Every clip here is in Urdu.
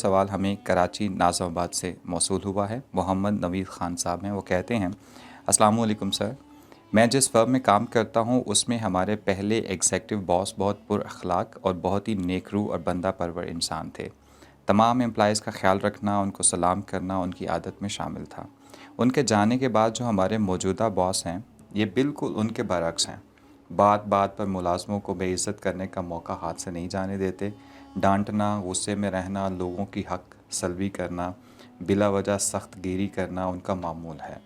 سوال ہمیں کراچی ناظم آباد سے موصول ہوا ہے۔ محمد نوید خان صاحب ہیں، وہ کہتے ہیں السلام علیکم سر، میں جس فرم میں کام کرتا ہوں اس میں ہمارے پہلے ایگزیکٹو باس بہت پر اخلاق اور بہت ہی نیک روح اور بندہ پرور انسان تھے۔ تمام امپلائیز کا خیال رکھنا، ان کو سلام کرنا ان کی عادت میں شامل تھا۔ ان کے جانے کے بعد جو ہمارے موجودہ باس ہیں یہ بالکل ان کے برعکس ہیں۔ بات بات پر ملازموں کو بے عزت کرنے کا موقع ہاتھ سے نہیں جانے دیتے، ڈانٹنا، غصے میں رہنا، لوگوں کی حق سلبی کرنا، بلا وجہ سخت گیری کرنا ان کا معمول ہے۔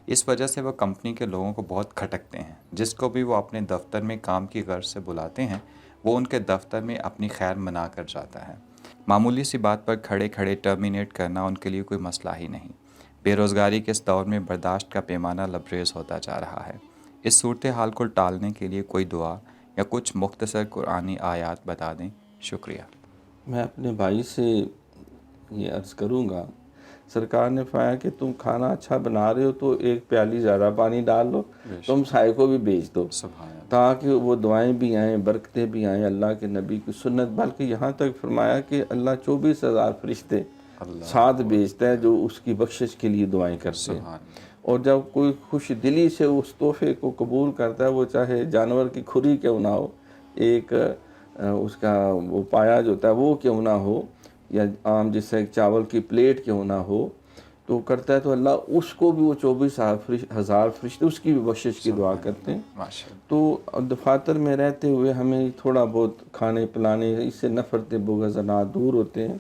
اس وجہ سے وہ کمپنی کے لوگوں کو بہت کھٹکتے ہیں۔ جس کو بھی وہ اپنے دفتر میں کام کی غرض سے بلاتے ہیں وہ ان کے دفتر میں اپنی خیر منا کر جاتا ہے۔ معمولی سی بات پر کھڑے کھڑے ٹرمینیٹ کرنا ان کے لیے کوئی مسئلہ ہی نہیں۔ بے روزگاری کے اس دور میں برداشت کا پیمانہ لبریز ہوتا جا رہا ہے۔ اس صورتحال کو ٹالنے کے لیے کوئی دعا یا کچھ مختصر قرآنی آیات بتا دیں، شکریہ۔ میں اپنے بھائی سے یہ عرض کروں گا، سرکار نے فرمایا کہ تم کھانا اچھا بنا رہے ہو تو ایک پیالی زیادہ پانی ڈال دو، تم سائے کو بھی بیچ دو، تاکہ وہ دعائیں بھی آئیں، برکتیں بھی آئیں، اللہ کے نبی کی سنت۔ بلکہ یہاں تک فرمایا کہ اللہ 24,000 فرشتے ساتھ بھیجتا ہے جو اس کی بخشش کے لیے دعائیں کرتے ہیں۔ اور جب کوئی خوش دلی سے اس تحفے کو قبول کرتا ہے، وہ چاہے جانور کی کھری کیوں نہ ہو، ایک اس کا وہ پایا جو ہوتا ہے وہ کیوں نہ ہو، یا عام جس سے ایک چاول کی پلیٹ کیوں نہ ہو، تو کرتا ہے تو اللہ اس کو بھی وہ 24,000 فرشتے اس کی بھی بخشش کی دعا کرتے ہیں۔ تو دفاتر میں رہتے ہوئے ہمیں تھوڑا بہت کھانے پلانے اس سے نفرت بغضنات دور ہوتے ہیں،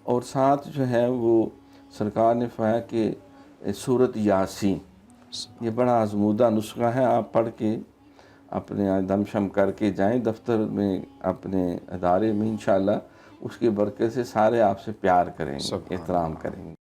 اور ساتھ جو ہے وہ سرکار نے فرمایا کہ سورۃ یاسین یہ بڑا آزمودہ نسخہ ہے، آپ پڑھ کے اپنے دم شم کر کے جائیں دفتر میں، اپنے ادارے میں، انشاءاللہ اس کی برکت سے سارے آپ سے پیار کریں گے، احترام کریں گے۔